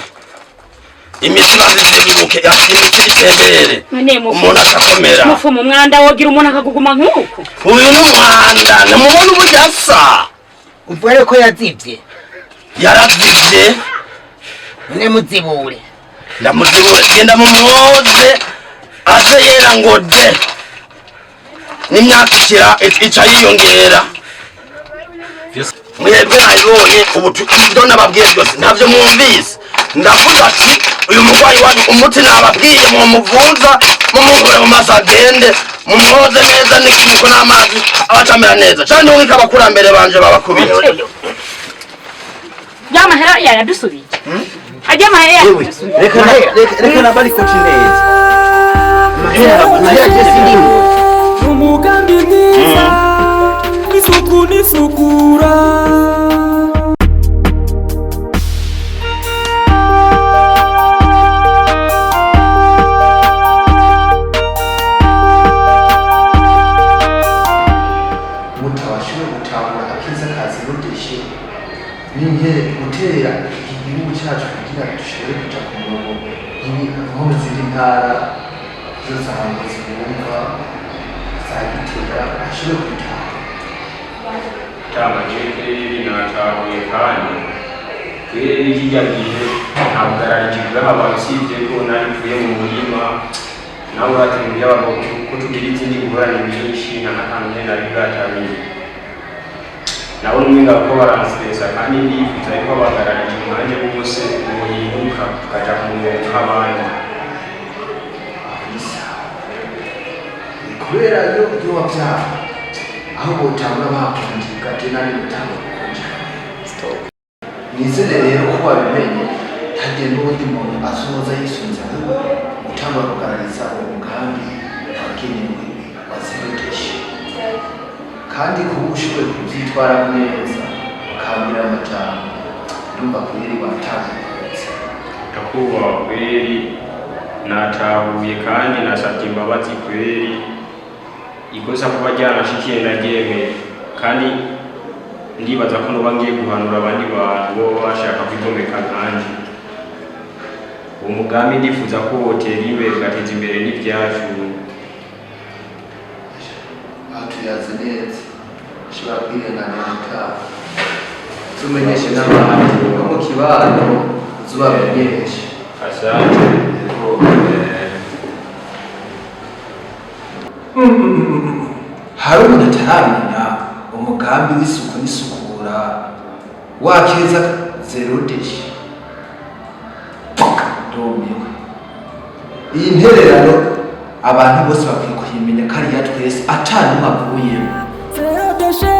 imiti bazizibuke imiti itembere umuntu akakomera mufu mu mwanda wogira umuntu akaguguma nk'uku uyu n'umwanda namubona uburyo asa umvere ko yazivye yarazivye ne muzibure ndamuzibure genda mumwoze aze yera ngo de n'imyaka ica yiyongera mwebwe nabibonye ubu ibyo nababwiye byose ntabyo mwumvise ndavuga ati uyu murwayi wanyu umuti nababwiye mumuvuza mumugore mu maso agende mumwoze neza n'ikimiko n'amazi abacamera neza cyane wika abakurambere banje babakubira yamahera yayadusubiye ajya mahera yayadusubiye reka nabari koti neza mahera jesi ndimo umugambi mwiza isuku n'isukura mutabashije gutahura akiza kazi rudeshe n'ingere gutera igihugu cyacu kugira ngo dushobore kuja ku murongo nko mu zindi ntara zose ahantu zibumva za Gitega ashobore gutaha tamajekeri natahuye kandi kweri kijya gihe ntabwo ararikirwa abantu usibye ko nari mvuye mu murima nawe uratembuye abagabo ko tugira izindi ngorane nyinshi n'akantu nyine nari bwatamenye nabona umwinga ko baranstresa kandi ndifuza yuko bagararira umwanya wose muhinduka tukaja ku murongo nk'abandi kubera yo ibyo wabyaha aho botangura bakunjika je nari gutanga gukonja nizere rero ko wabimenye hagiye n'ubundi muntu asohoza yisunze gutangura kugaragariza umugambi abagenewe waziregeshe kandi kuba ushoboye kubyitwara neza ukambira amajambo ndumva kweri watahutse ndakubaha kweri natahuye kandi nasabye imbabazi kweri ikosa kuba ryanashikiye ndaryemeye kandi ndibaza ko nuba ngiye guhanura abandi bantu bo bashaka kwigomeka nkanje uwo mugambi ndifuza ko wotera imbere ugateza imbere n'ibyacu aho tuyazi neza ushobora kwirenganira mutaha tumenyeshe n'abandi no mu kibano uzubamenyeshe asante hari umuntu ataramenya umugambi w'isuku n'isukura wakeza zerodeshi ndumiwe iyi ntererano abantu bose bakwiye kuyimenya kariya twese atanumwe avuyemo zerodeshe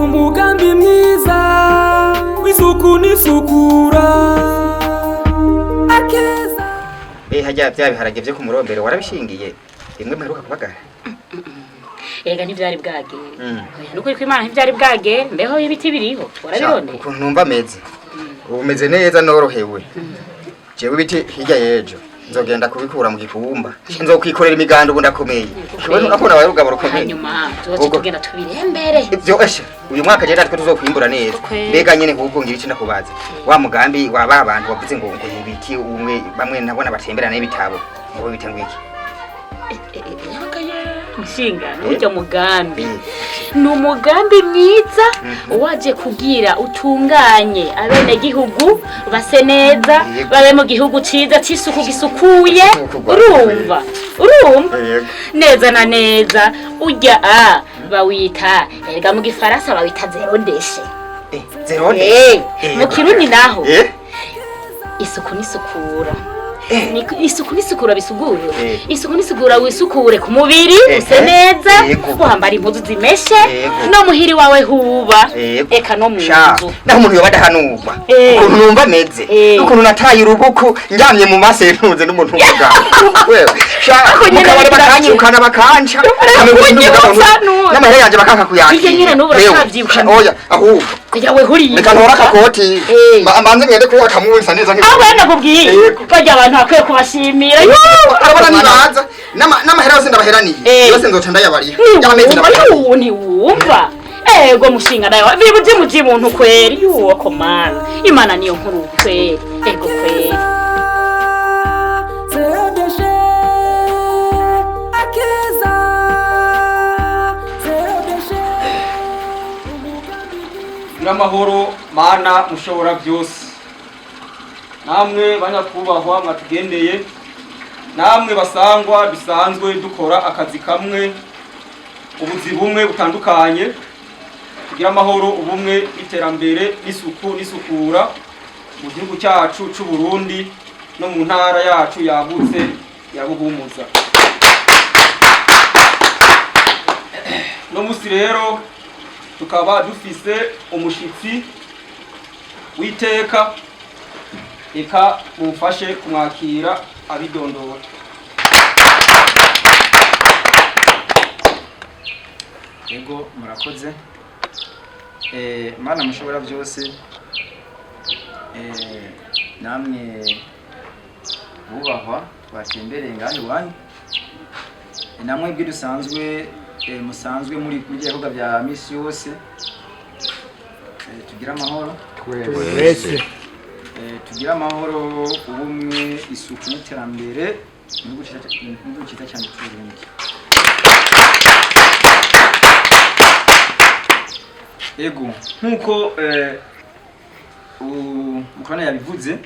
umugambi mwiza w'isuku n'isukura akeza hajya bya biharage byo ku murombero warabishingiye rimwe mperuka kubagara ega ntivyari bwagere nukuri ko Imana ntivyari bwagere mbeho ibiti biriho warabirone ukuntu numva meze ubu meze neza norohewe jewe ibiti hirya yejo nzogenda kubikura mu gikumba nzokwikorera imiganda ubu ndakomeye kibona ko nawe rugabo rukomeye hanyuma tuzoce tugenda tubirembere ibyo eshe uyu mwaka je natwe tuzokwimbura neza mbega nyene kuko ngira iki ndakubaza wa mugambi wa ba bantu bavuze ngo ibiki umwe bamwe nabona batemberana n'ibitabo ngo bitengu iki nshinga n'ujya mugambi ni umugambi mwiza waje kugira utunganye abene gihugu base neza babe mu gihugu ciza c'isuku gisukuye urumva neza na neza ujya bawita erega mu gifaransa bawita zerodeshe zerodeshe mu kirundi naho isuku n'isukura isuku n'isukura bisugura isuku n'isugura wisukure ku mubiri use neza wambara impuzu zimeshe no muhiri wawe huba eka no mu nzu naho umuntu yoba adahanurwa ukuntu numva meze ukuntu nataye urubuku njyamye mu masentuze n'umuntu w'umugabo wewe mukabari bakanyirukana bakanca n'amahera yanje bakanka kuyakira oya ahubwo yawe huriye nikanora akakoti mbanze ngende kuba kamunsa neza aho nakubwiye bajya abantu bakwiye kubashimira arabona nibaza n'amahera yose ndabaheraniye yose nzoca ndayabariha y'amezi ndabaheraniye ntiwumva ego mushinga nayo bibuze muji muntu kweri yuwo komana imana niyo nkuru kweri ego kweri n'amahoro mana mushobora byose namwe banyakubahwa mwatugendeye namwe basangwa bisanzwe dukora akazi kamwe ubuzi bumwe butandukanye kugira amahoro ubumwe iterambere n'isuku n'isukura mu gihugu cyacu cy'u Burundi no mu ntara yacu yagutse ya Buhumuza. No musi rero tukaba dufise umushitsi witeka eka mufashe kumwakira abidondora. Yego murakoze mana mushobora byose namwe bubahwa batembereye ngaho iwanyu namwe ibyo dusanzwe musanzwe muri bigiye bya misi yose tugira amahoro twese tugira amahoro ubumwe isuku n'iterambere mu cyiza cyane cy'Uburundi. Ego nkuko mukana yabivuze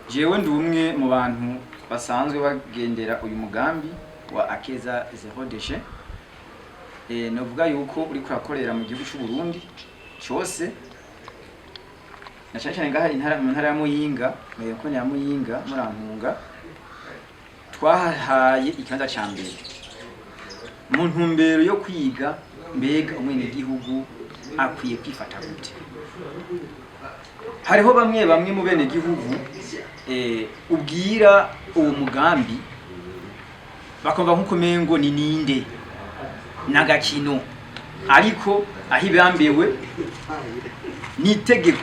jewe ndi umwe mu bantu basanzwe bagendera uyu mugambi wa Akeza Zero Déchet novuga yuko uri kurakorera mu gihugu cy'u Burundi cyose na cyane ngaha mu ntara ya Muyinga ko ya Muyinga murantunga twahaye ikibanza cya mbere mu ntumbero yo kwiga mbega umwene gihugu akwiye kwifata gute. Hariho bamwe mu bene gihugu ubwira uwo mugambi bakumva nkuko mengo ni ninde nagakino ariko ahibambewe nitegeko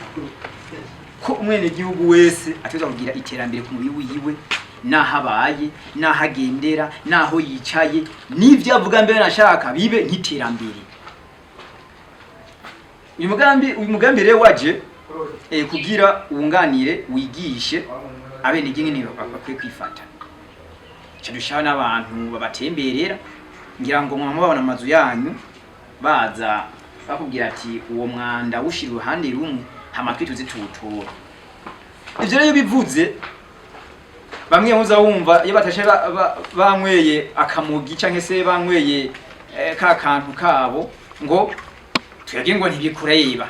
ko umwene gihugu wese ateza kugira iterambere ku mubiri wiwe nahabaye nahagendera naho yicaye nivyo avuga mbere nashaka bibe nk'iterambere. Uyu mugambi rero waje kugira uwunganire wigishe abene gingine bakwiye kwifata cyadushaho n'abantu babatemberera ngira ngo mwamubabona amazu yanyu baza bakubwira ati uwo mwanda ushira uruhande rumwe hamatwi tuzi tuwutora. Ivyo rero bivuze bamwe muza wumva iyo batashe banyweye akamugi canke se banyweye ka kantu kabo ngo tuyage ngo ntibikureba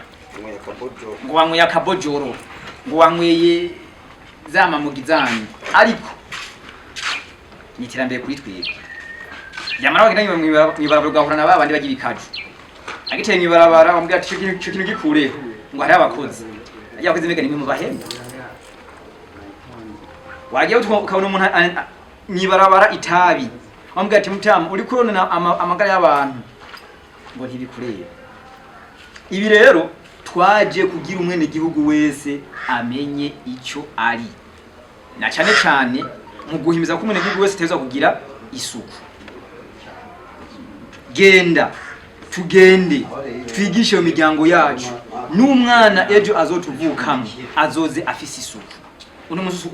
ngo wanyweye akabojoro ngo wanyweye zama mugizani ariko nitirambere kuri twebwe yamara bagenda mwibarabara gahura na babandi bagira ikaju agiteye mwibarabara bambwira ati cyo kintu gikure ngo hari abakozi ajya bakoze mega nimwe mu bahemba wagiye ukabona umuntu mwibarabara itabi bambwira ati mutamu uri kurona amagara y'abantu ngo ntibikureba. Ibi rero twaje kugira umwene gihugu wese amenye icyo ari na cyane cyane mu guhimiza ko umwene gihugu wese teza kugira isuku. Genda tugende twigishe mu miryango yacu n'umwana ejo azotuvukamo azoze afise isuku. Uno mususu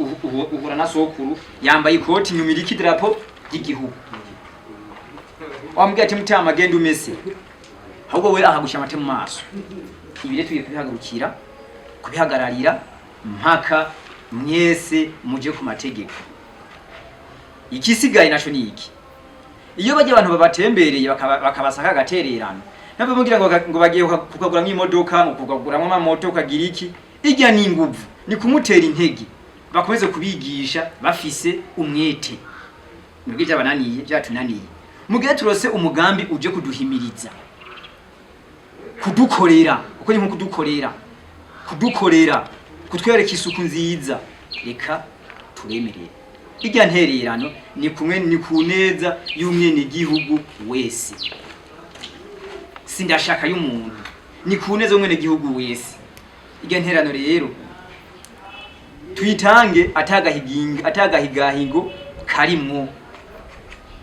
uhura na sokuru yambaye ikoti nyuma iriki drapo y'igihugu wambwiye ati mutama genda umese ahubwo we ahagusha amate mu maso. Ibire tugiye kubihagurukira kubihagararira mpaka mwese muje ku mategeko. Ikisigaye naco niki iyo baje abantu babatembereye bakabasaka agatererano nabo mugira ngo bagiye kukagura nk'imodoka ngo kukagura amamoto kagira iki ijya ni nguvu ni kumutera intege bakomeze kubigisha bafise umwete nubwo byabananiye byatunaniye mugihe turose umugambi uje kuduhimiriza kudukorera uko ni nko kudukorera kutwereka isuku nziza reka turemerere irya ntererano ni kumwe ni kuneza y'umwene gihugu wese sindashaka y'umuntu ni kuneza y'umwene gihugu wese irya ntererano rero tuyitange atagahigahigo karimwo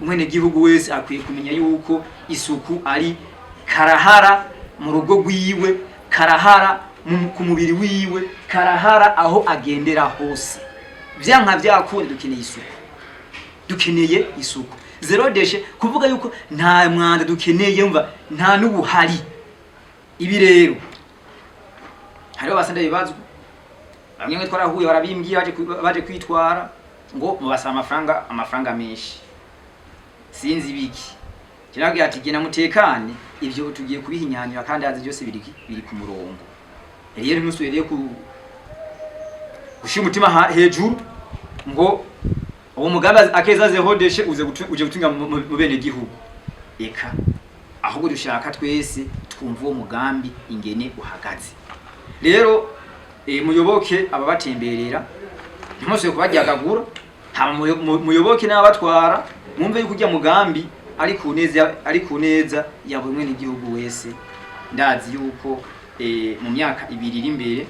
umwene gihugu wese akwiye kumenya yuko isuku ari karahara mu rugo rwiwe karahara ku mubiri wiwe karahara aho agendera hose vyanka vyakundi dukeneye isuku zero deshe kuvuga yuko nta mwanda dukeneye mva nta n'ubuhari ibi rero hariho basanda bibazo bamwe twarahuye barabimbwiye baje kwitwara ngo mubasaba amafaranga menshi sinzi biki kiragira ati gena mutekane ivyo tugiye kubihinyanyura kandi azi byose biri ku murongo rero musubiriye gushima umutima hejuru ngo uwo mugambi akeza zehodeshe uje gutunga mu bene gihugu eka ahubwo dushaka twese twumva uwo mugambi ingene uhagaze rero muyoboke ababatemberera ntimose kubajyagagura hama muyoboke n'abatwara mwumve yuko ujya mugambi ari ku neza ya buri mwene gihugu wese ndazi yuko mu myaka 2 iri imbere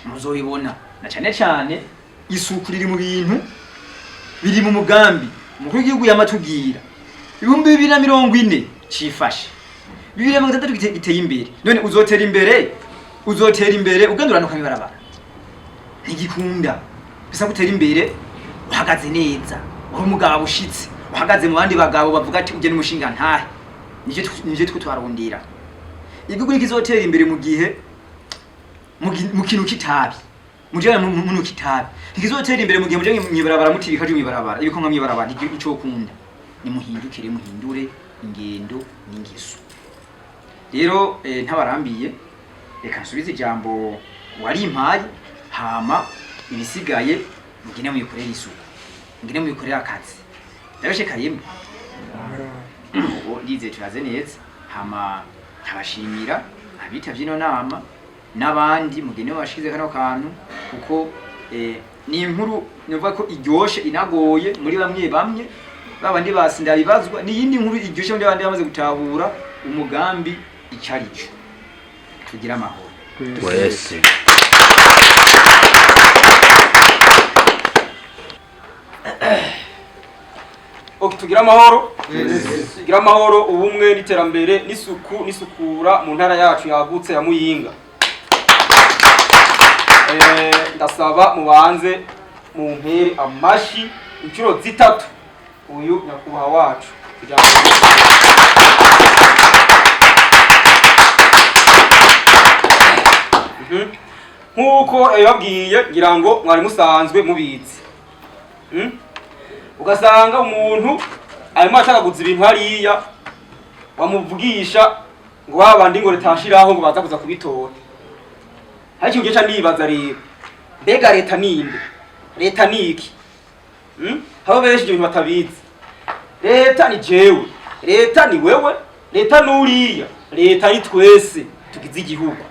muzoyibona na cyane isuku riri mu bintu biri mu mugambi umukuru w'igihugu yamatubwira 2040 cifashe 2030 giteye imbere none uzotera imbere ugendurana kwa mibarabara ntigikunda bisa gutera imbere uhagaze neza uri umugabo ushitse uhagaze mu bandi bagabo bavuga ati ugene umushinga ntahe nije twitwarondira igihugu kizotera imbere mu gihe mu kintu kitabi mujye mu kitabi ntikizotera imbere mu gihe mujye mwibarabara mutibika je mwibarabara ibikonka mwibarabara icyo kunda ni muhindure ingendo n'ingiso rero ntabarambiye reka nsubize ijambo wari impaye hama ibisigaye mugine muyikorera isuku mugine muyikorera akazi ndabeshe kayemwe ndize turaze neza hama nkabashimira abitavye ino nama n'abandi mugene washize kano kantu kuko ni inkuru nivuga ko iryoshe inagoye muri bamwe babandi basinda bibazwa ni yindi nkuru iryoshe muri bandi bamaze gutahura umugambi icarico tugira amahoro wese tugira amahoro ubumwe n'iterambere n'isukura mu ntara yacu yagutse ya Muyinga ndasaba mubanze mu mpere amashi inshuro 3 uyu nyakubaha wacu kugira nkuko yababwiye ngira ngo mwari musanzwe mubizi ugasanga umuntu arimo atagaguza ibintu hariya wamuvugisha ngo babandi ngo retashiraho ngo baza kuza kubitora hari cyo gice nibaza rero mbega leta ninde leta niki habo benshi ibintu batabizi leta ni jewe leta ni wewe leta nuriya leta ni twese tugize igihugu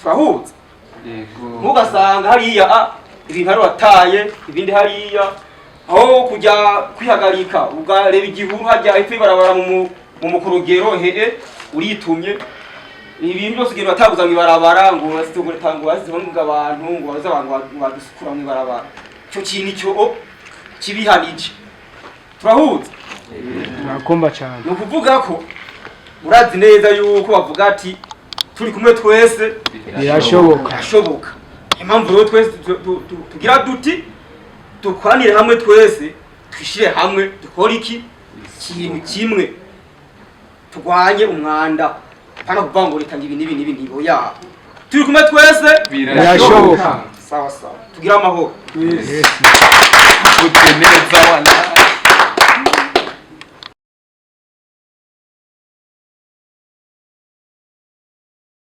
turahuza mugasanga hariya ibintu ari wataye ibindi hariya aho kujya kwihagarika ugareba igihugu hajya ifi barabara mu mukurugero uritumye ibintu byose igihe bataguza mu barabara ngo wasitugure tango wazibonga abantu ngo baza abantu badusukura mu barabara cyo kintu cyo kibihanije turahuza nakumva cyane no kuvuga ko urazi neza yuko bavuga ati turi kumwe twese birashoboka impamvu rero twese tugira duti tukwanire hamwe twese twishire hamwe dukora iki kintu kimwe turwanye umwanda kana kuvuga ngo leta ngibi nibo ya turi kumwe twese birashoboka sawa tugira amahoro uteneza wana